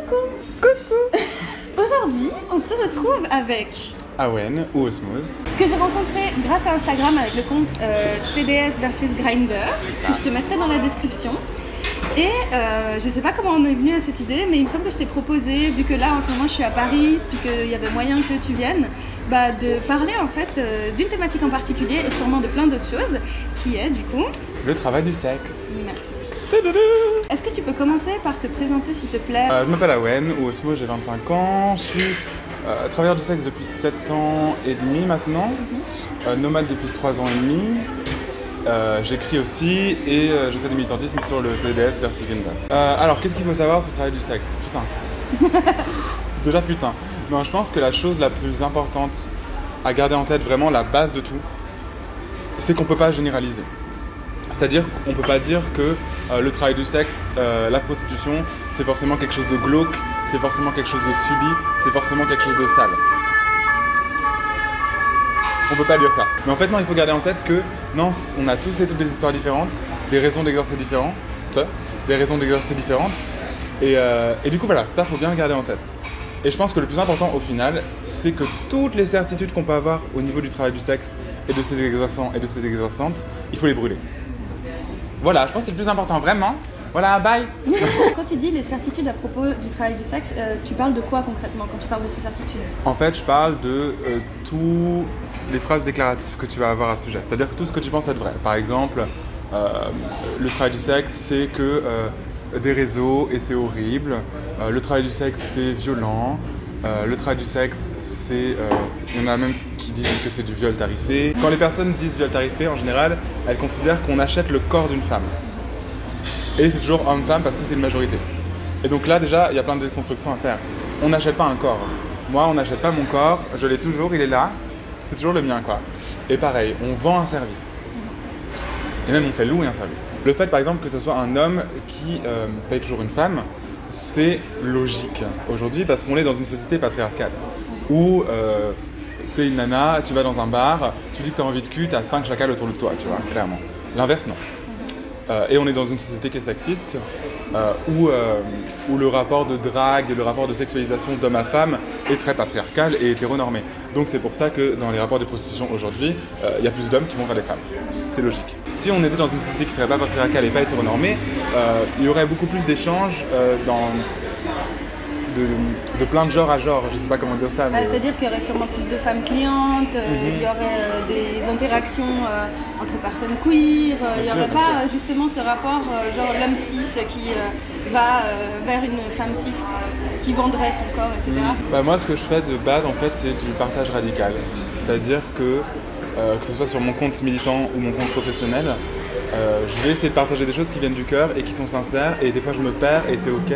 Coucou. Coucou. Aujourd'hui, on se retrouve avec Awen ou Osmose, que j'ai rencontré grâce à Instagram avec le compte TDS versus Grindr, que je te mettrai dans la description. Et je sais pas comment on est venu à cette idée, mais il me semble que je t'ai proposé, vu que là en ce moment je suis à Paris, puis qu'il y avait moyen que tu viennes, de parler en fait d'une thématique en particulier et sûrement de plein d'autres choses, qui est du coup... le travail du sexe. Merci. Est-ce que tu peux commencer par te présenter s'il te plaît? Je m'appelle Awen ou Osmose, j'ai 25 ans, je suis travailleur du sexe depuis 7 ans et demi maintenant, nomade depuis 3 ans et demi. J'écris aussi et je fais des militantismes sur le TDS versus Grindr. Alors, qu'est-ce qu'il faut savoir sur le travail du sexe? Putain. Déjà putain. Non, je pense que la chose la plus importante à garder en tête, vraiment la base de tout, c'est qu'on peut pas généraliser. C'est-à-dire qu'on peut pas dire que le travail du sexe, la prostitution, c'est forcément quelque chose de glauque, c'est forcément quelque chose de subi, c'est forcément quelque chose de sale. On peut pas dire ça. Mais en fait, non, il faut garder en tête que non, on a tous et toutes des histoires différentes, des raisons d'exercer différentes, et du coup, voilà, ça, faut bien garder en tête. Et je pense que le plus important, au final, c'est que toutes les certitudes qu'on peut avoir au niveau du travail du sexe et de ses exerçants et de ses exerçantes, il faut les brûler. Voilà, je pense que c'est le plus important, vraiment. Voilà, bye. Quand tu dis les certitudes à propos du travail du sexe, tu parles de quoi concrètement quand tu parles de ces certitudes? En fait, je parle de tous les phrases déclaratives que tu vas avoir à ce sujet. C'est-à-dire que tout ce que tu penses être vrai. Par exemple, le travail du sexe, c'est que des réseaux et c'est horrible. Le travail du sexe, c'est violent. Le travail du sexe, c'est... il y en a même qui disent que c'est du viol tarifé. Quand les personnes disent viol tarifé, en général, elles considèrent qu'on achète le corps d'une femme. Et c'est toujours homme-femme parce que c'est une majorité. Et donc là, déjà, il y a plein de déconstructions à faire. On n'achète pas un corps. Moi, on n'achète pas mon corps. Je l'ai toujours, il est là. C'est toujours le mien, quoi. Et pareil, on vend un service. Et même, on fait louer un service. Le fait, par exemple, que ce soit un homme qui paye toujours une femme, c'est logique aujourd'hui parce qu'on est dans une société patriarcale où t'es une nana, tu vas dans un bar, tu dis que t'as envie de cul, t'as 5 chacals autour de toi, tu vois, clairement. L'inverse, non. Et on est dans une société qui est sexiste où le rapport de drague et le rapport de sexualisation d'homme à femme est très patriarcal et hétéronormé. Donc c'est pour ça que dans les rapports de prostitution aujourd'hui, il y a plus d'hommes qui vont vers les femmes. C'est logique. Si on était dans une société qui serait pas patriarcale et pas hétéronormée, il y aurait beaucoup plus d'échanges de plein de genre à genre, je sais pas comment dire ça. Mais... c'est-à-dire qu'il y aurait sûrement plus de femmes clientes, il y aurait des interactions entre personnes queer, il n'y aurait pas justement ce rapport genre l'homme cis qui va vers une femme cis qui vendrait son corps, etc. Moi, ce que je fais de base, en fait, c'est du partage radical. C'est-à-dire que ce soit sur mon compte militant ou mon compte professionnel, je vais essayer de partager des choses qui viennent du cœur et qui sont sincères, et des fois je me perds et c'est ok,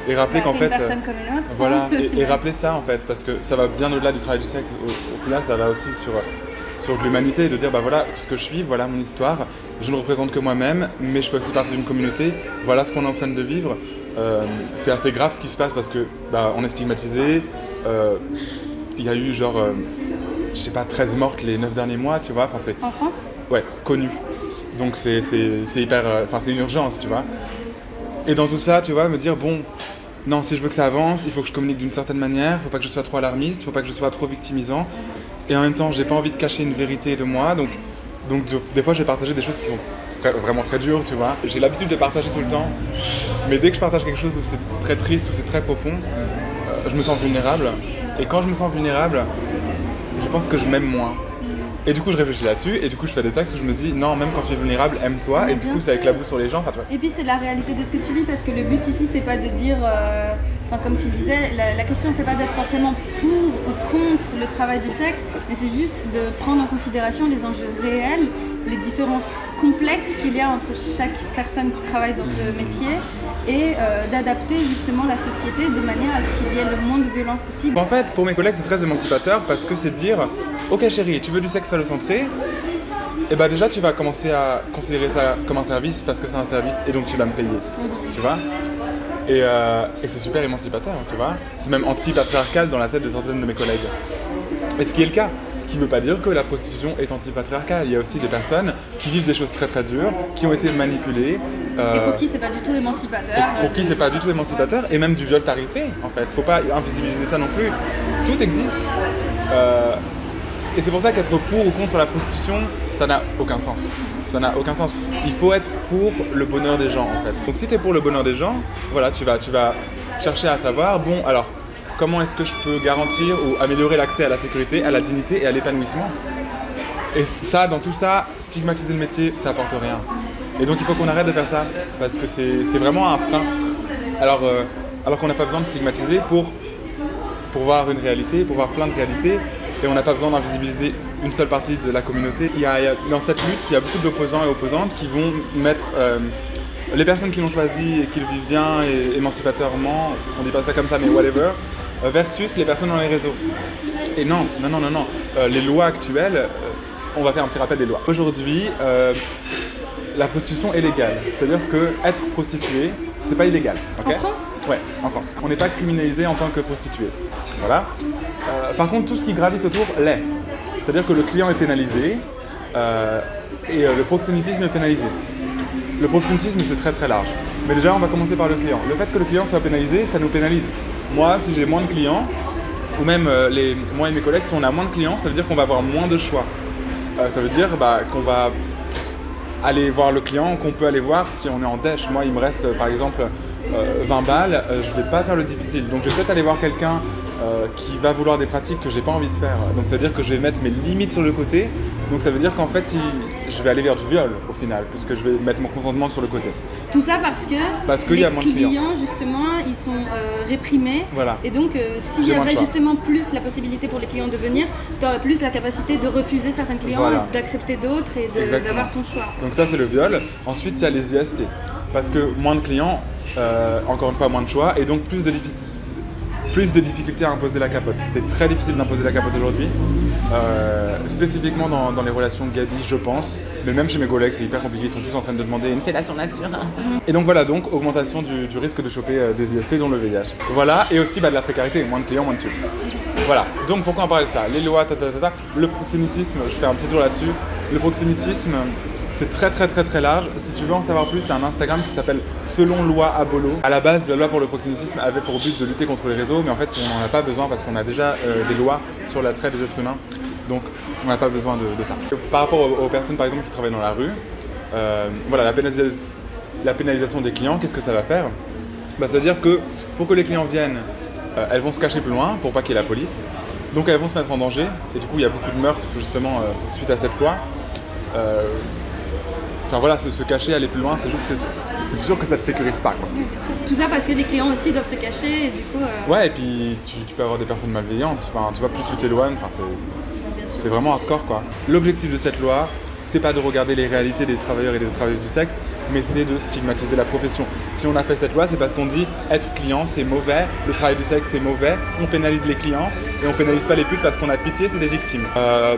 et rappeler qu'en fait une personne comme une autre, voilà, et rappeler ça en fait, parce que ça va bien au-delà du travail du sexe. Au final, ça va aussi sur l'humanité, de dire voilà ce que je suis, voilà mon histoire, je ne représente que moi-même, mais je fais aussi partie d'une communauté, voilà ce qu'on est en train de vivre. C'est assez grave ce qui se passe parce que on est stigmatisé, il y a eu genre je sais pas 13 mortes les 9 derniers mois, tu vois, enfin c'est... En France? Ouais, connu. Donc c'est hyper... c'est une urgence, tu vois. Et dans tout ça, tu vois, me dire, bon, non, si je veux que ça avance, il faut que je communique d'une certaine manière, il faut pas que je sois trop alarmiste, il faut pas que je sois trop victimisant. Et en même temps, j'ai pas envie de cacher une vérité de moi, donc des fois, j'ai partagé des choses qui sont vraiment très dures, tu vois. J'ai l'habitude de partager tout le temps, mais dès que je partage quelque chose où c'est très triste, où c'est très profond, je me sens vulnérable. Et quand je me sens vulnérable, je pense que je m'aime moins. Et du coup, je réfléchis là-dessus, et du coup, je fais des textes où je me dis, non, même quand tu es vulnérable, aime-toi, et du coup, ça éclabousse sur les gens. Tu vois. Et puis, c'est la réalité de ce que tu vis, parce que le but ici, c'est pas de dire, comme tu disais, la question, c'est pas d'être forcément pour ou contre le travail du sexe, mais c'est juste de prendre en considération les enjeux réels, les différences complexes qu'il y a entre chaque personne qui travaille dans ce métier, et d'adapter justement la société de manière à ce qu'il y ait le moins de violence possible. En fait, pour mes collègues, c'est très émancipateur parce que c'est de dire ok chérie, tu veux du sexe phallocentré, et déjà tu vas commencer à considérer ça comme un service parce que c'est un service et donc tu vas me payer, tu vois. Et c'est super émancipateur, tu vois. C'est même anti-patriarcal dans la tête de certaines de mes collègues. Et ce qui est le cas. Ce qui ne veut pas dire que la prostitution est anti-patriarcale. Il y a aussi des personnes qui vivent des choses très très dures, qui ont été manipulées. Et pour qui c'est pas du tout émancipateur. Pour qui c'est pas du tout émancipateur, et même du viol tarifé en fait. Faut pas invisibiliser ça non plus. Tout existe. Et c'est pour ça qu'être pour ou contre la prostitution, ça n'a aucun sens. Ça n'a aucun sens. Il faut être pour le bonheur des gens en fait. Donc si tu es pour le bonheur des gens, voilà, tu vas chercher à savoir, bon alors, comment est-ce que je peux garantir ou améliorer l'accès à la sécurité, à la dignité et à l'épanouissement. Et ça, dans tout ça, stigmatiser le métier, ça apporte rien. Et donc il faut qu'on arrête de faire ça, parce que c'est vraiment un frein. Alors qu'on n'a pas besoin de stigmatiser pour voir une réalité, pour voir plein de réalités, et on n'a pas besoin d'invisibiliser une seule partie de la communauté. Dans cette lutte, il y a beaucoup d'opposants et opposantes qui vont mettre les personnes qui l'ont choisi et qui le vivent bien et émancipateurement, on dit pas ça comme ça mais whatever, versus les personnes dans les réseaux. Et non. Les lois actuelles, on va faire un petit rappel des lois. Aujourd'hui, la prostitution est légale, c'est-à-dire que être prostituée, c'est pas illégal. Okay. En France ? Ouais, en France. On n'est pas criminalisé en tant que prostituée. Voilà. Par contre, tout ce qui gravite autour l'est. C'est-à-dire que le client est pénalisé et le proxénétisme est pénalisé. Le proxénétisme, c'est très très large. Mais déjà, on va commencer par le client. Le fait que le client soit pénalisé, ça nous pénalise. Moi, si j'ai moins de clients, ou même moi et mes collègues, si on a moins de clients, ça veut dire qu'on va avoir moins de choix. Ça veut dire qu'on va aller voir le client, qu'on peut aller voir si on est en dèche. Moi, il me reste par exemple 20 balles, je vais pas faire le difficile. Donc je vais peut-être aller voir quelqu'un qui va vouloir des pratiques que j'ai pas envie de faire. Donc ça veut dire que je vais mettre mes limites sur le côté. Donc ça veut dire qu'en fait, je vais aller vers du viol au final, puisque je vais mettre mon consentement sur le côté. Tout ça parce que y a moins de clients, justement, ils sont réprimés. Voilà. Et donc, s'il y avait justement plus la possibilité pour les clients de venir, tu aurais plus la capacité de refuser certains clients, voilà, et d'accepter d'autres et d'avoir ton choix. Donc ça, c'est le viol. Ensuite, il y a les IST. Parce que moins de clients, encore une fois, moins de choix, et donc plus de difficultés à imposer la capote. C'est très difficile d'imposer la capote aujourd'hui, spécifiquement dans les relations gay-bi, je pense. Mais même chez mes collègues, c'est hyper compliqué. Ils sont tous en train de demander une fellation nature. Et donc voilà, donc augmentation du risque de choper des IST, dont le VIH. Voilà, et aussi de la précarité. Moins de clients, moins de tubes. Voilà, donc pourquoi on parle de ça? Les lois, le proxénétisme, je fais un petit tour là-dessus. Le proxénétisme, c'est très très très très large. Si tu veux en savoir plus, c'est un Instagram qui s'appelle Selon Loi Abolo. À la base, la loi pour le proxénétisme avait pour but de lutter contre les réseaux, mais en fait, on n'en a pas besoin parce qu'on a déjà des lois sur la traite des êtres humains. Donc, on n'a pas besoin de ça. Par rapport aux personnes, par exemple, qui travaillent dans la rue, voilà, la pénalisation des clients, qu'est-ce que ça va faire? Ça veut dire que pour que les clients viennent, elles vont se cacher plus loin pour pas qu'il y ait la police. Donc, elles vont se mettre en danger. Et du coup, il y a beaucoup de meurtres, justement, suite à cette loi. Enfin voilà, se cacher, aller plus loin, c'est juste que c'est sûr que ça te sécurise pas, quoi. Oui, bien sûr. Tout ça parce que les clients aussi doivent se cacher et du coup... Ouais, et puis tu peux avoir des personnes malveillantes, enfin, tu vois, plus tu t'éloignes, enfin, c'est vraiment hardcore, quoi. L'objectif de cette loi, c'est pas de regarder les réalités des travailleurs et des travailleuses du sexe, mais c'est de stigmatiser la profession. Si on a fait cette loi, c'est parce qu'on dit être client, c'est mauvais, le travail du sexe, c'est mauvais, on pénalise les clients et on pénalise pas les putes parce qu'on a pitié, c'est des victimes.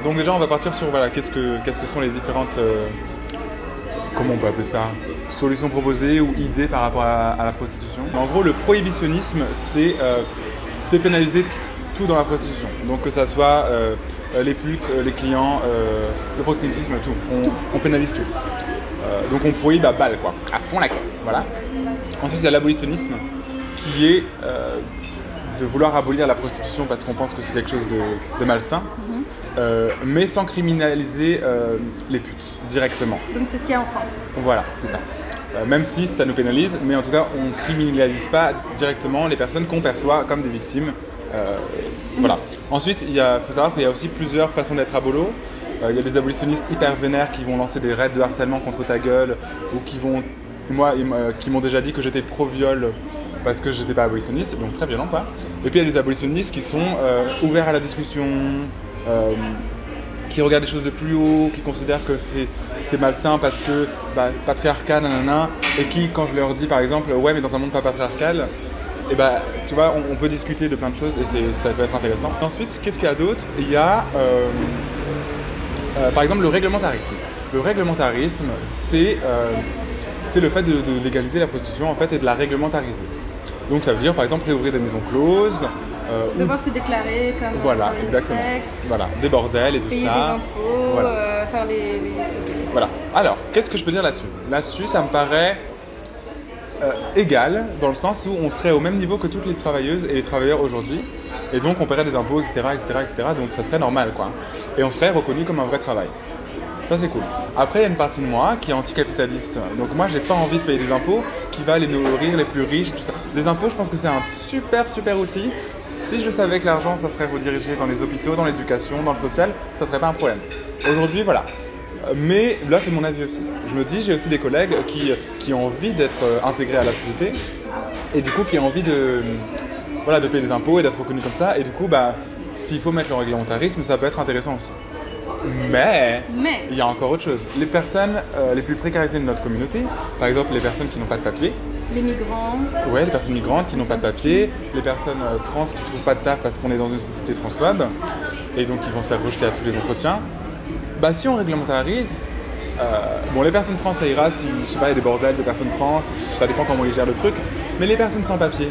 Donc déjà, on va partir sur, voilà, qu'est-ce que sont les différentes... comment on peut appeler ça, solutions proposées ou idées par rapport à la prostitution. En gros, le prohibitionnisme, c'est pénaliser tout dans la prostitution. Donc que ça soit les putes, les clients, le proxénétisme, tout. On pénalise tout. Donc on prohibe à balle, quoi, à fond la caisse. Voilà. Ensuite, il y a l'abolitionnisme, qui est de vouloir abolir la prostitution parce qu'on pense que c'est quelque chose de malsain. Mais sans criminaliser les putes directement. Donc c'est ce qu'il y a en France. Voilà, c'est ça. Même si ça nous pénalise, mais en tout cas on ne criminalise pas directement les personnes qu'on perçoit comme des victimes. Voilà. Ensuite, il faut savoir qu'il y a aussi plusieurs façons d'être abolo. Il y a des abolitionnistes hyper vénères qui vont lancer des raids de harcèlement contre ta gueule, ou qui m'ont déjà dit que j'étais pro-viol parce que j'étais pas abolitionniste, donc très violent, quoi. Et puis il y a des abolitionnistes qui sont ouverts à la discussion, qui regardent les choses de plus haut, qui considèrent que c'est malsain parce que patriarcat, nanana, et qui, quand je leur dis par exemple, ouais mais dans un monde pas patriarcal, et tu vois, on peut discuter de plein de choses et ça peut être intéressant. Ensuite, qu'est-ce qu'il y a d'autre? Il y a par exemple le réglementarisme. Le réglementarisme, c'est le fait de légaliser la prostitution en fait et de la réglementariser. Donc ça veut dire par exemple réouvrir des maisons closes, Ou- Devoir se déclarer comme Voilà, travailleuse du exactement. sexe, Voilà, des bordels et tout payer ça. des impôts, Voilà. faire les... Voilà. Alors, qu'est-ce que je peux dire là-dessus? Là-dessus, ça me paraît égal, dans le sens où on serait au même niveau que toutes les travailleuses et les travailleurs aujourd'hui. Et donc, on paierait des impôts, etc., etc., etc. Donc, ça serait normal, quoi. Et on serait reconnu comme un vrai travail. Ça, c'est cool. Après, il y a une partie de moi qui est anticapitaliste. Donc, moi, j'ai pas envie de payer des impôts qui va les nourrir les plus riches, tout ça. Les impôts, je pense que c'est un super, super outil. Si je savais que l'argent, ça serait redirigé dans les hôpitaux, dans l'éducation, dans le social, ça serait pas un problème. Aujourd'hui, voilà. Mais là, c'est mon avis aussi. Je me dis, j'ai aussi des collègues qui ont envie d'être intégrés à la société et du coup qui ont envie de payer des impôts et d'être reconnus comme ça. Et du coup, s'il faut mettre le réglementarisme, ça peut être intéressant aussi. Mais il y a encore autre chose. Les personnes les plus précarisées de notre communauté, par exemple les personnes qui n'ont pas de papier, Les migrants. ouais, les personnes migrantes qui n'ont pas de papier, les personnes trans qui ne trouvent pas de taf parce qu'on est dans une société transphobe et donc qui vont se faire rejeter à tous les entretiens. Si on réglementarise, les personnes trans ça ira si, je sais pas, il y a des bordels de personnes trans, ça dépend comment ils gèrent le truc, mais les personnes sans papier,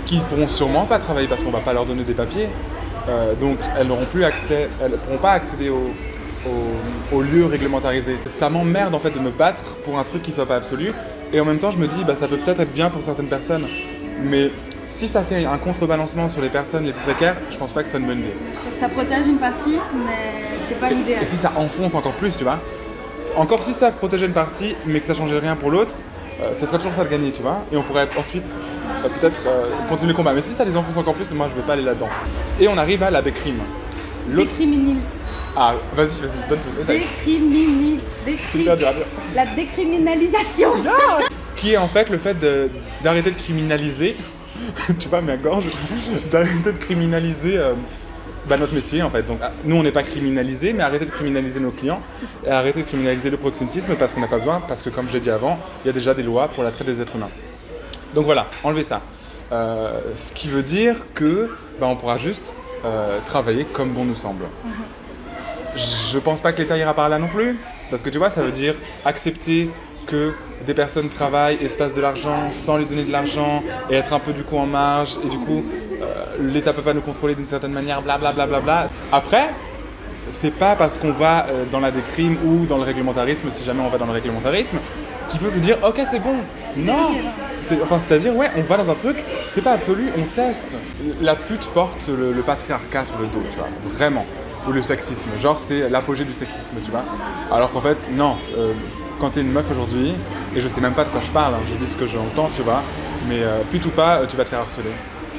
qui pourront sûrement pas travailler parce qu'on va pas leur donner des papiers, donc elles n'auront plus accès, elles pourront pas accéder aux lieux réglementarisés. Ça m'emmerde en fait de me battre pour un truc qui soit pas absolu, et en même temps je me dis ça peut peut-être être bien pour certaines personnes, mais si ça fait un contrebalancement sur les personnes les plus précaires, je pense pas que c'est une bonne idée. Ça protège une partie, mais c'est pas l'idéal. Et si ça enfonce encore plus, tu vois, encore si ça protégeait une partie, mais que ça changeait rien pour l'autre, ça serait toujours ça de gagner, tu vois. Et on pourrait ensuite peut-être continuer le combat. Mais si ça les enfonce encore plus, moi je veux pas aller là-dedans. Et on arrive à la décrime. Ah, vas-y, donne tout. Super dur à dire. La décriminalisation. Qui est en fait le fait d'arrêter de criminaliser, tu vois, ma gorge, d'arrêter de criminaliser notre métier en fait. Donc nous on n'est pas criminalisés, mais arrêter de criminaliser nos clients et arrêter de criminaliser le proxénétisme parce qu'on n'a pas besoin, parce que comme je l'ai dit avant, il y a déjà des lois pour la traite des êtres humains. Donc voilà, enlever ça. Ce qui veut dire que on pourra juste travailler comme bon nous semble. Je pense pas que l'État ira par là non plus, parce que tu vois, ça veut dire accepter que des personnes travaillent et se fassent de l'argent sans lui donner de l'argent et être un peu du coup en marge, et du coup l'État peut pas nous contrôler d'une certaine manière, blablabla. Bla, bla, bla. Après, c'est pas parce qu'on va dans la décrime ou dans le réglementarisme, si jamais on va dans le réglementarisme, qu'il faut se dire ok c'est bon. Non, c'est-à-dire ouais, on va dans un truc, c'est pas absolu, on teste. La pute porte le patriarcat sur le dos, tu vois, vraiment. Ou le sexisme, genre c'est l'apogée du sexisme, tu vois. Alors qu'en fait, non, quand t'es une meuf aujourd'hui, et je sais même pas de quoi je parle, je dis ce que j'entends, tu vois, mais pute ou pas, tu vas te faire harceler,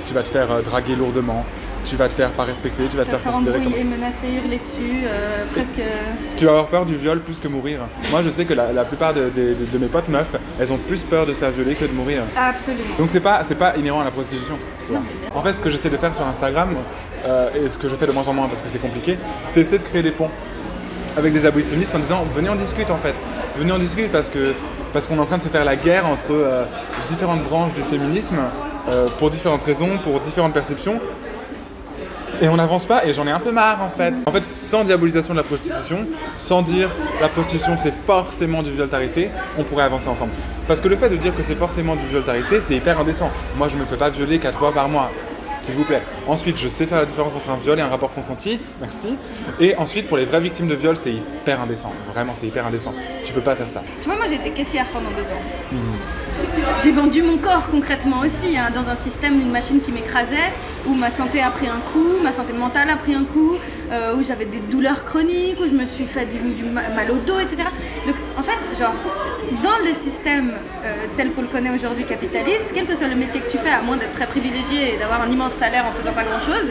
tu vas te faire draguer lourdement, tu vas te faire pas respecter, tu vas te faire considérer comme... menacer, hurler dessus, presque... Tu vas avoir peur du viol plus que mourir. Moi je sais que la plupart de mes potes meufs, elles ont plus peur de se faire violer que de mourir. Absolument. Donc c'est pas inhérent à la prostitution, tu vois. En fait ce que j'essaie de faire sur Instagram, et ce que je fais de moins en moins parce que c'est compliqué, c'est essayer de créer des ponts avec des abolitionnistes en disant venez on discute en fait. Venez on discute parce qu'on est en train de se faire la guerre entre différentes branches du féminisme pour différentes raisons, pour différentes perceptions. Et on n'avance pas et j'en ai un peu marre en fait. En fait, sans diabolisation de la prostitution, sans dire la prostitution c'est forcément du viol tarifé, on pourrait avancer ensemble. Parce que le fait de dire que c'est forcément du viol tarifé, c'est hyper indécent. Moi je me fais pas violer 4 fois par mois, s'il vous plaît. Ensuite, je sais faire la différence entre un viol et un rapport consenti, merci. Et ensuite, pour les vraies victimes de viol, c'est hyper indécent. Vraiment, c'est hyper indécent. Tu peux pas faire ça. Tu vois, moi j'ai été caissière pendant 2 ans. J'ai vendu mon corps concrètement aussi, dans un système, une machine qui m'écrasait, où ma santé a pris un coup, ma santé mentale a pris un coup, où j'avais des douleurs chroniques, où je me suis fait du mal au dos, etc. Donc en fait, genre, dans le système tel qu'on le connaît aujourd'hui capitaliste, quel que soit le métier que tu fais, à moins d'être très privilégié et d'avoir un immense salaire en faisant pas grand chose,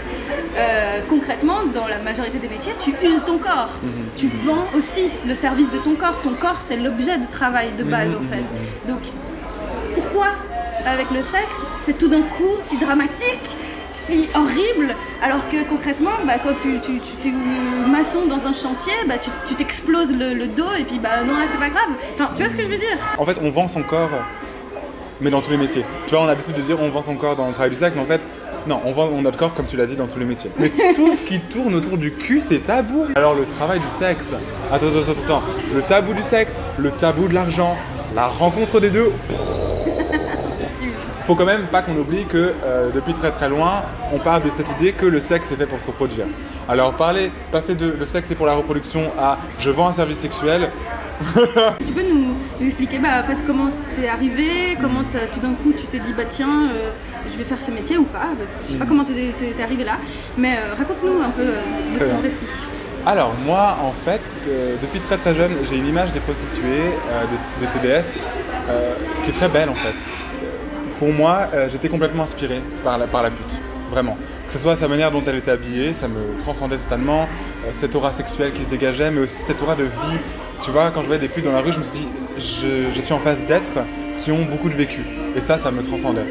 concrètement, dans la majorité des métiers, tu uses ton corps. Tu vends aussi le service de ton corps. Ton corps, c'est l'objet de travail de base en fait. Donc, pourquoi, avec le sexe, c'est tout d'un coup si dramatique, si horrible, alors que concrètement, quand tu t'es maçon dans un chantier, tu t'exploses le dos et puis non, là c'est pas grave. Enfin, tu vois ce que je veux dire? En fait, on vend son corps, mais dans tous les métiers. Tu vois, on a l'habitude de dire on vend son corps dans le travail du sexe, mais en fait, non, on vend notre corps, comme tu l'as dit, dans tous les métiers. Mais tout ce qui tourne autour du cul, c'est tabou. Alors le travail du sexe, attends, le tabou du sexe, le tabou de l'argent, la rencontre des deux. faut quand même pas qu'on oublie que depuis très très loin, on part de cette idée que le sexe est fait pour se reproduire. Alors passer de le sexe est pour la reproduction à je vends un service sexuel. Tu peux nous expliquer en fait, comment c'est arrivé, comment tout d'un coup tu t'es dit tiens, je vais faire ce métier ou pas. Je sais pas comment t'es arrivé là, mais raconte-nous un peu de ton récit. Alors moi en fait, depuis très très jeune, j'ai une image des prostituées, des TBS, qui est très belle en fait. Pour moi, j'étais complètement inspiré par la pute, vraiment. Que ce soit sa manière dont elle était habillée, ça me transcendait totalement, cette aura sexuelle qui se dégageait, mais aussi cette aura de vie. Tu vois, quand je voyais des putes dans la rue, je me suis dit, je suis en face d'êtres qui ont beaucoup de vécu. Et ça me transcendait.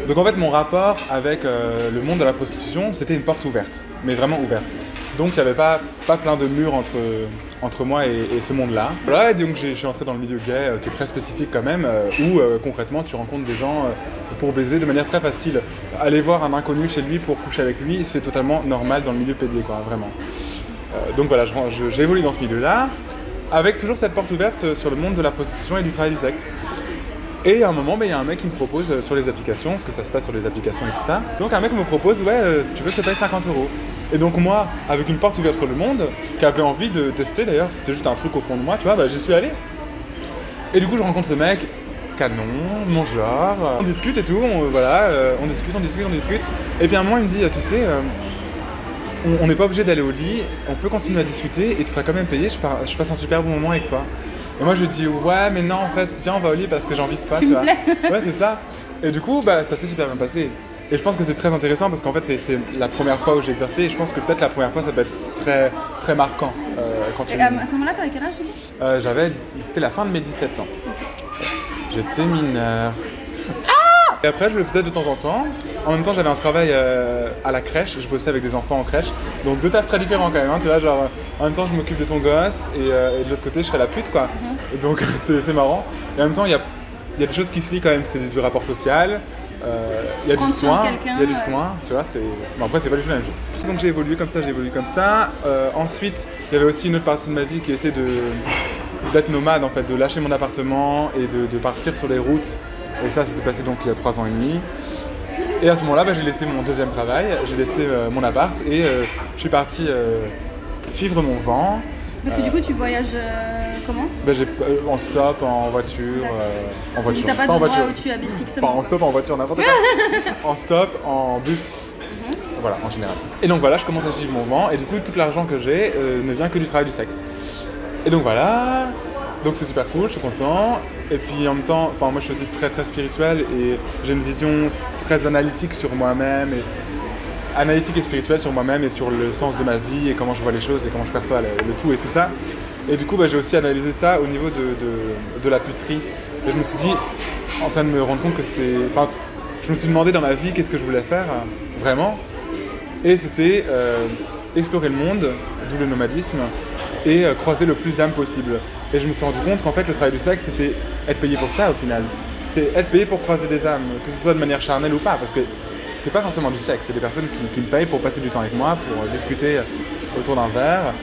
Donc en fait, mon rapport avec le monde de la prostitution, c'était une porte ouverte, mais vraiment ouverte. Donc il n'y avait pas plein de murs entre moi et ce monde-là. Voilà, et donc je suis entré dans le milieu gay, qui est très spécifique quand même, où concrètement tu rencontres des gens pour baiser de manière très facile. Aller voir un inconnu chez lui pour coucher avec lui, c'est totalement normal dans le milieu pédé, quoi, vraiment. Donc voilà, j'ai évolué dans ce milieu-là, avec toujours cette porte ouverte sur le monde de la prostitution et du travail du sexe. Et à un moment, il y a un mec qui me propose sur les applications, parce que ça se passe sur les applications et tout ça. Donc un mec me propose, si tu veux, je te paye 50€. Et donc moi, avec une porte ouverte sur le monde, qui avait envie de tester d'ailleurs, c'était juste un truc au fond de moi, tu vois, j'y suis allé. Et du coup, je rencontre ce mec, canon, mon genre, on discute et tout, on discute. Et puis à un moment, il me dit, tu sais, on n'est pas obligé d'aller au lit, on peut continuer à discuter et tu seras quand même payé, je passe un super bon moment avec toi. Et moi je lui dis ouais mais non en fait viens on va au lit parce que j'ai envie de toi, tu vois. Ouais c'est ça. Et du coup ça s'est super bien passé. Et je pense que c'est très intéressant parce qu'en fait c'est la première fois où j'ai exercé et je pense que peut-être la première fois ça peut être très, très marquant. Et à ce moment-là t'avais quel âge c'était la fin de mes 17 ans. Okay. J'étais mineur. Et après je le faisais de temps en temps. En même temps j'avais un travail à la crèche, je bossais avec des enfants en crèche. Donc deux tafs très différents quand même, hein, tu vois, genre en même temps je m'occupe de ton gosse et de l'autre côté je fais la pute quoi. Et donc c'est marrant. Et en même temps il y a des choses qui se lient quand même, c'est du rapport social, il y a du soin, tu vois, bon, après c'est pas du tout la même chose. Donc j'ai évolué comme ça. Ensuite il y avait aussi une autre partie de ma vie qui était d'être nomade en fait, de lâcher mon appartement et de partir sur les routes. Et ça s'est passé donc il y a 3 ans et demi. Et à ce moment-là, j'ai laissé mon deuxième travail, j'ai laissé mon appart et je suis parti suivre mon vent. Parce que du coup, tu voyages comment ? En stop, en voiture. En voiture. T'as pas d'endroit où tu habites fixement ? Enfin, en stop, en voiture, n'importe quoi. En stop, en bus. Voilà, en général. Et donc voilà, je commence à suivre mon vent et du coup, tout l'argent que j'ai ne vient que du travail du sexe. Et donc voilà. Donc c'est super cool, je suis content. Et puis en même temps, moi je suis aussi très très spirituel et j'ai une vision très analytique sur moi-même et spirituelle sur moi-même et sur le sens de ma vie et comment je vois les choses et comment je perçois le tout et tout ça. Et du coup j'ai aussi analysé ça au niveau de la puterie. Et je me suis dit, en train de me rendre compte que je me suis demandé dans ma vie qu'est-ce que je voulais faire vraiment. Et c'était explorer le monde, d'où le nomadisme, et croiser le plus d'âmes possible. Et je me suis rendu compte qu'en fait le travail du sexe c'était être payé pour ça au final. C'était être payé pour croiser des âmes, que ce soit de manière charnelle ou pas, parce que c'est pas forcément du sexe, c'est des personnes qui me payent pour passer du temps avec moi, pour discuter autour d'un verre,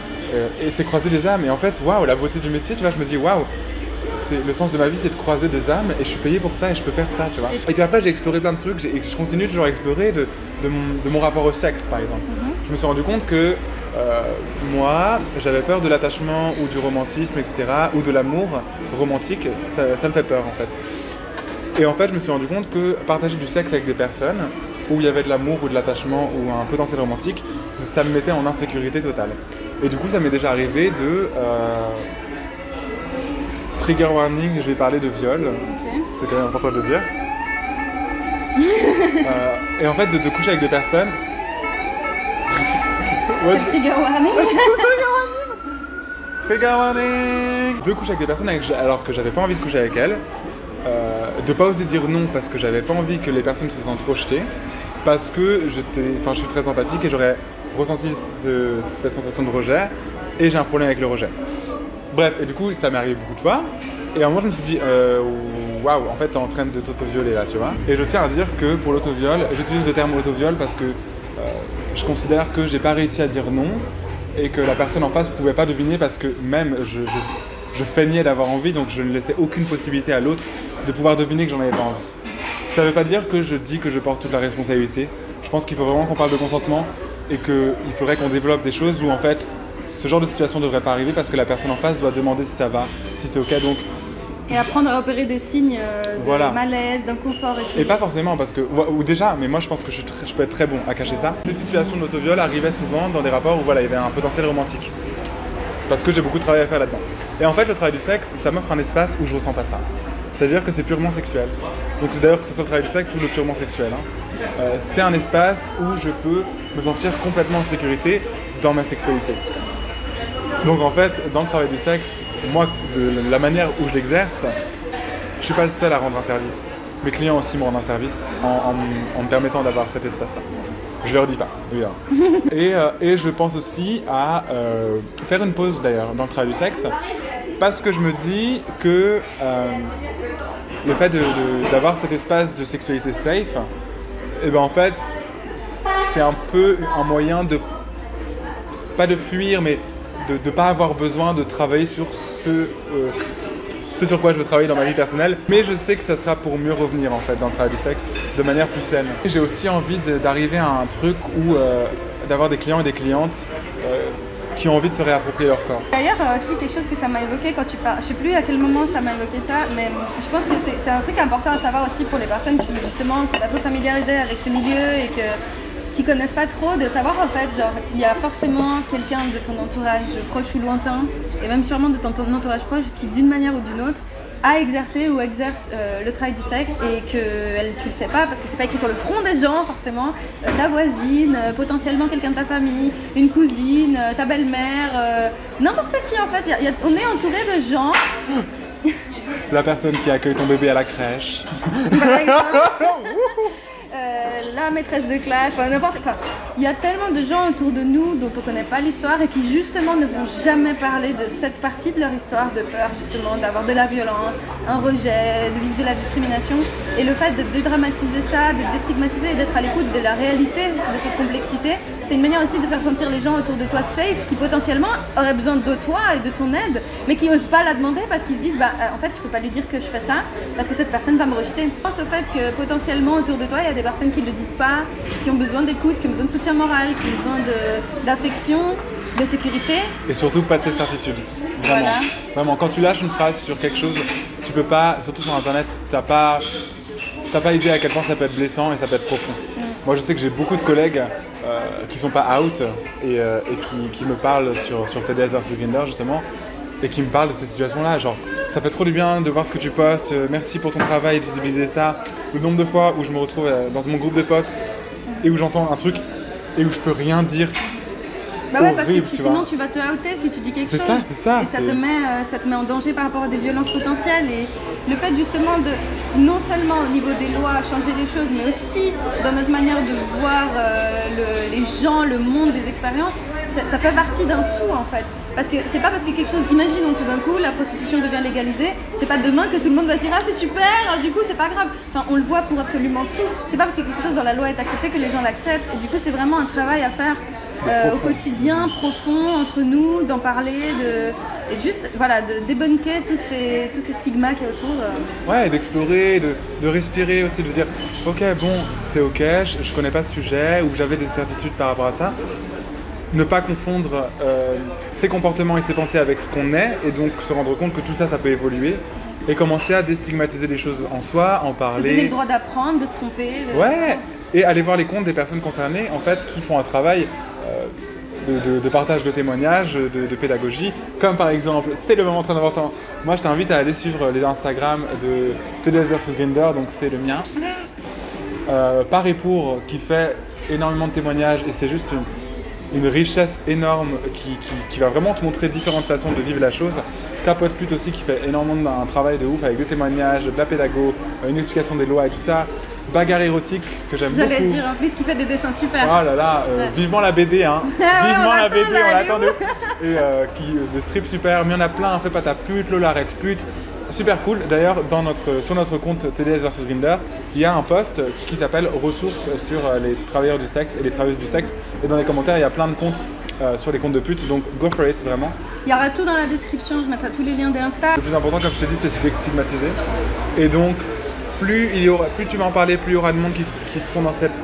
et c'est croiser des âmes. Et en fait, waouh, la beauté du métier, tu vois, je me dis waouh, le sens de ma vie c'est de croiser des âmes et je suis payé pour ça et je peux faire ça, tu vois. Et puis après j'ai exploré plein de trucs et je continue toujours à explorer de mon rapport au sexe par exemple. Je me suis rendu compte que moi, j'avais peur de l'attachement ou du romantisme, etc. ou de l'amour romantique, ça me fait peur en fait. Et en fait, je me suis rendu compte que partager du sexe avec des personnes où il y avait de l'amour ou de l'attachement ou un potentiel romantique, ça me mettait en insécurité totale. Et du coup, ça m'est déjà arrivé de... trigger warning, je vais parler de viol, c'est quand même important de le dire. Et en fait, de coucher avec des personnes... Trigger warning. Trigger warning. De coucher avec des personnes alors que j'avais pas envie de coucher avec elles, de pas oser dire non parce que j'avais pas envie que les personnes se sentent rejetées, parce que je suis très empathique et j'aurais ressenti cette sensation de rejet et j'ai un problème avec le rejet. Bref, et du coup ça m'est arrivé beaucoup de fois et à un moment je me suis dit waouh, en fait t'es en train de t'auto-violer là, tu vois. Et je tiens à dire que pour l'auto-viol, j'utilise le terme auto-viol parce que je considère que j'ai pas réussi à dire non et que la personne en face pouvait pas deviner parce que même je feignais d'avoir envie, donc je ne laissais aucune possibilité à l'autre de pouvoir deviner que j'en avais pas envie. Ça veut pas dire que je dis que je porte toute la responsabilité. Je pense qu'il faut vraiment qu'on parle de consentement et qu'il faudrait qu'on développe des choses où en fait ce genre de situation ne devrait pas arriver parce que la personne en face doit demander si ça va, si c'est ok. Donc, et apprendre à repérer des signes de malaise, d'inconfort et tout. Et pas forcément parce que, ou déjà, mais moi je pense que je peux être très bon à cacher ça. Ces situations d'autoviol arrivaient souvent dans des rapports où voilà, il y avait un potentiel romantique. Parce que j'ai beaucoup de travail à faire là-dedans. Et en fait, le travail du sexe, ça m'offre un espace où je ressens pas ça. C'est-à-dire que c'est purement sexuel. Donc c'est d'ailleurs que ce soit le travail du sexe ou le purement sexuel. C'est un espace où je peux me sentir complètement en sécurité dans ma sexualité. Donc en fait, dans le travail du sexe, moi, de la manière où je l'exerce, je suis pas le seul à rendre un service. Mes clients aussi me rendent un service en me permettant d'avoir cet espace-là. Je leur dis pas, évidemment. Et je pense aussi à faire une pause d'ailleurs dans le travail du sexe, parce que je me dis que le fait d'avoir cet espace de sexualité safe, et ben en fait, c'est un peu un moyen de, pas de fuir, mais de ne pas avoir besoin de travailler sur ce sur quoi je veux travailler dans ma vie personnelle. Mais je sais que ça sera pour mieux revenir en fait dans le travail du sexe de manière plus saine. J'ai aussi envie d'arriver à un truc où d'avoir des clients et des clientes qui ont envie de se réapproprier leur corps. D'ailleurs, aussi quelque chose que ça m'a évoqué quand tu parles, je sais plus à quel moment ça m'a évoqué ça, mais je pense que c'est un truc important à savoir aussi pour les personnes qui justement ne sont pas trop familiarisées avec ce milieu et qui connaissent pas trop, de savoir en fait, genre, il y a forcément quelqu'un de ton entourage proche ou lointain, et même sûrement de ton entourage proche, qui d'une manière ou d'une autre a exercé ou exerce le travail du sexe et que tu le sais pas parce que c'est pas écrit sur le front des gens forcément, ta voisine, potentiellement quelqu'un de ta famille, une cousine, ta belle-mère, n'importe qui en fait, on est entouré de gens. La personne qui accueille ton bébé à la crèche. Par exemple. La maîtresse de classe, il y a tellement de gens autour de nous dont on ne connaît pas l'histoire et qui justement ne vont jamais parler de cette partie de leur histoire de peur justement d'avoir de la violence, un rejet, de vivre de la discrimination, et le fait de dédramatiser ça, de déstigmatiser et d'être à l'écoute de la réalité de cette complexité, c'est une manière aussi de faire sentir les gens autour de toi safe, qui potentiellement auraient besoin de toi et de ton aide, mais qui n'osent pas la demander parce qu'ils se disent en fait je peux pas lui dire que je fais ça parce que cette personne va me rejeter. Je pense au fait que potentiellement autour de toi il y a des personnes qui ne le disent pas, qui ont besoin d'écoute, qui ont besoin de soutien moral, qui ont besoin d'affection, de sécurité. Et surtout pas de tes certitudes. Vraiment. Voilà. Vraiment, quand tu lâches une phrase sur quelque chose, tu peux pas, surtout sur internet, t'as pas idée à quel point ça peut être blessant et ça peut être profond. Moi je sais que j'ai beaucoup de collègues qui sont pas out et qui me parlent sur TDS vs Grindr justement, et qui me parlent de ces situations-là, genre ça fait trop du bien de voir ce que tu postes, merci pour ton travail de visibiliser ça. Le nombre de fois où je me retrouve dans mon groupe de potes et où j'entends un truc et où je peux rien dire. Bah ouais, parce que sinon tu vas te outer si tu dis quelque chose. C'est ça. Et ça te met en danger par rapport à des violences potentielles. Et le fait justement de, non seulement au niveau des lois, changer les choses, mais aussi dans notre manière de voir les gens, le monde, les expériences, ça fait partie d'un tout en fait. Parce que c'est pas parce que quelque chose, imaginons tout d'un coup la prostitution devient légalisée, c'est pas demain que tout le monde va se dire ah c'est super, du coup c'est pas grave. Enfin on le voit pour absolument tout. C'est pas parce que quelque chose dans la loi est accepté que les gens l'acceptent. Et du coup c'est vraiment un travail à faire au quotidien, profond, entre nous, d'en parler, et juste voilà, de débunker tous ces stigmas qu'il y a autour. Ouais, et d'explorer, de respirer aussi, de dire ok bon c'est ok, je connais pas ce sujet, ou j'avais des certitudes par rapport à ça. Ne pas confondre ses comportements et ses pensées avec ce qu'on est, et donc se rendre compte que tout ça, ça peut évoluer, et commencer à déstigmatiser les choses en soi, en parler. Se donner le droit d'apprendre, de se tromper. Ouais, et aller voir les comptes des personnes concernées, en fait, qui font un travail de partage de témoignages, de pédagogie, comme par exemple, c'est le moment très important. Moi, je t'invite à aller suivre les Instagram de TDS vs Grindr, donc c'est le mien, par et pour, qui fait énormément de témoignages, et c'est juste une richesse énorme qui va vraiment te montrer différentes façons de vivre la chose. Capote Pute aussi qui fait énormément un travail de ouf avec des témoignages, de la pédago, une explication des lois et tout ça. Bagarre érotique que j'aime beaucoup. J'allais dire en plus qui fait des dessins super. Oh là là, vivement la BD hein. Vivement la BD, on l'attendait. Et des strips super, mais il y en a plein, fais pas ta pute, Lola arrête pute. Super cool. D'ailleurs, sur notre compte TDS vs Grindr, il y a un post qui s'appelle ressources sur les travailleurs du sexe et les travailleuses du sexe. Et dans les commentaires, il y a plein de comptes sur les comptes de putes. Donc, go for it, vraiment. Il y aura tout dans la description. Je mettrai tous les liens des Insta. Le plus important, comme je t'ai dit, c'est de stigmatiser. Et donc, plus tu vas en parler, plus il y aura de monde qui seront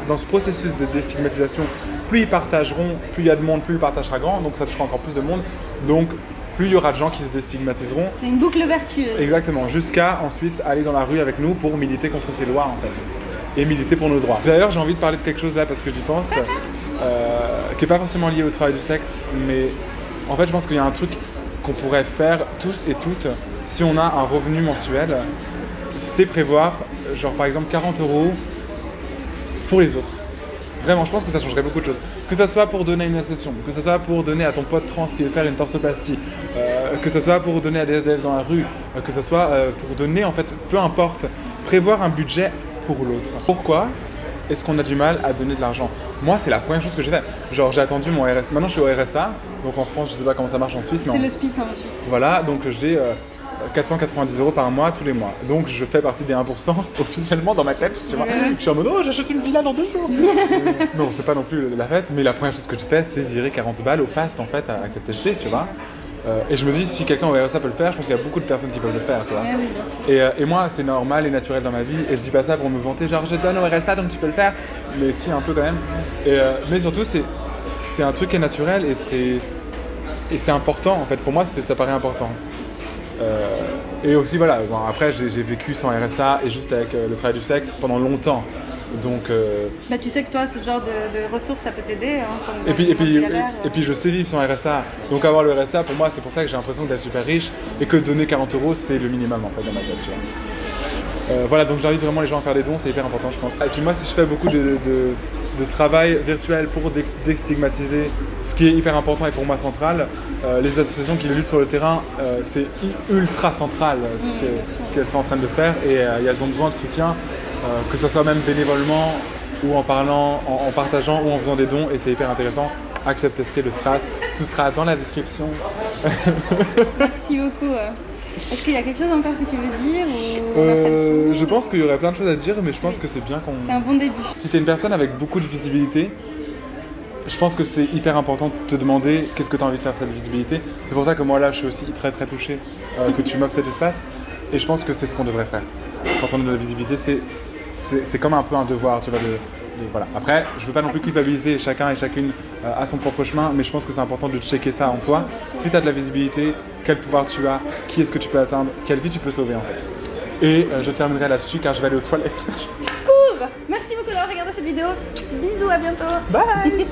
dans ce processus de déstigmatisation, plus ils partageront, plus il y a de monde, plus il partagera grand, donc ça touchera encore plus de monde. Donc plus il y aura de gens qui se déstigmatiseront. C'est une boucle vertueuse. Exactement, jusqu'à ensuite aller dans la rue avec nous pour militer contre ces lois en fait. Et militer pour nos droits. D'ailleurs, j'ai envie de parler de quelque chose là parce que j'y pense, qui n'est pas forcément lié au travail du sexe, mais en fait, je pense qu'il y a un truc qu'on pourrait faire tous et toutes si on a un revenu mensuel, c'est prévoir, genre par exemple 40 € pour les autres. Vraiment, je pense que ça changerait beaucoup de choses. Que ça soit pour donner à une association, que ça soit pour donner à ton pote trans qui veut faire une torsoplastie, que ça soit pour donner à des SDF dans la rue, que ça soit pour donner, en fait, peu importe, prévoir un budget pour l'autre. Pourquoi est-ce qu'on a du mal à donner de l'argent? Moi, c'est la première chose que j'ai fait. Genre, j'ai attendu mon RSA. Maintenant, je suis au RSA, donc en France, je sais pas comment ça marche en Suisse. C'est le SPIC en Suisse. Voilà, donc j'ai 490 € par mois tous les mois. Donc je fais partie des 1% officiellement dans ma tête, tu vois. Je suis en mode oh, j'achète une villa dans 2 jours. Non, c'est pas non plus la fête, mais la première chose que j'ai fait, c'est virer 40 balles au fast en fait à accepter, tu vois. Et je me dis, si quelqu'un au RSA peut le faire, je pense qu'il y a beaucoup de personnes qui peuvent le faire, tu vois. Oui, bien sûr. Et moi, c'est normal et naturel dans ma vie, et je dis pas ça pour me vanter, genre je donne au RSA donc tu peux le faire, mais si, un peu quand même. Mais surtout, c'est un truc qui est naturel et c'est important en fait. Pour moi, ça paraît important. Et aussi, voilà, bon, après j'ai vécu sans RSA et juste avec le travail du sexe pendant longtemps. Donc, bah, tu sais que toi, ce genre de ressources, ça peut t'aider. Hein, et puis je sais vivre sans RSA. Donc avoir le RSA, pour moi, c'est pour ça que j'ai l'impression d'être super riche et que donner 40 €, c'est le minimum en fait dans ma tête. Tu vois. Voilà, donc j'invite vraiment les gens à faire des dons, c'est hyper important, je pense. Et puis moi, si je fais beaucoup de travail virtuel pour déstigmatiser, ce qui est hyper important et pour moi central, les associations qui luttent sur le terrain, c'est ultra central ce qu'elles sont en train de faire et elles ont besoin de soutien. Que ce soit même bénévolement ou en parlant, en partageant ou en faisant des dons, et c'est hyper intéressant. Accept, tester le Stras, tout sera dans la description. Merci beaucoup. Est-ce qu'il y a quelque chose encore que tu veux dire ou je pense qu'il y aurait plein de choses à dire, mais je pense que c'est bien qu'on... C'est un bon début. Si tu es une personne avec beaucoup de visibilité, je pense que c'est hyper important de te demander qu'est-ce que tu as envie de faire cette visibilité. C'est pour ça que moi là, je suis aussi très très touché que tu m'offres cet espace, et je pense que c'est ce qu'on devrait faire. Quand on a de la visibilité, c'est comme un peu un devoir, tu vois, voilà. Après, je veux pas non plus culpabiliser chacun et chacune à son propre chemin, mais je pense que c'est important de checker ça en toi. Si tu as de la visibilité, quel pouvoir tu as, qui est-ce que tu peux atteindre, quelle vie tu peux sauver en fait. Et je terminerai là-dessus car je vais aller aux toilettes. Cool. Merci beaucoup d'avoir regardé cette vidéo. Bisous, à bientôt. Bye.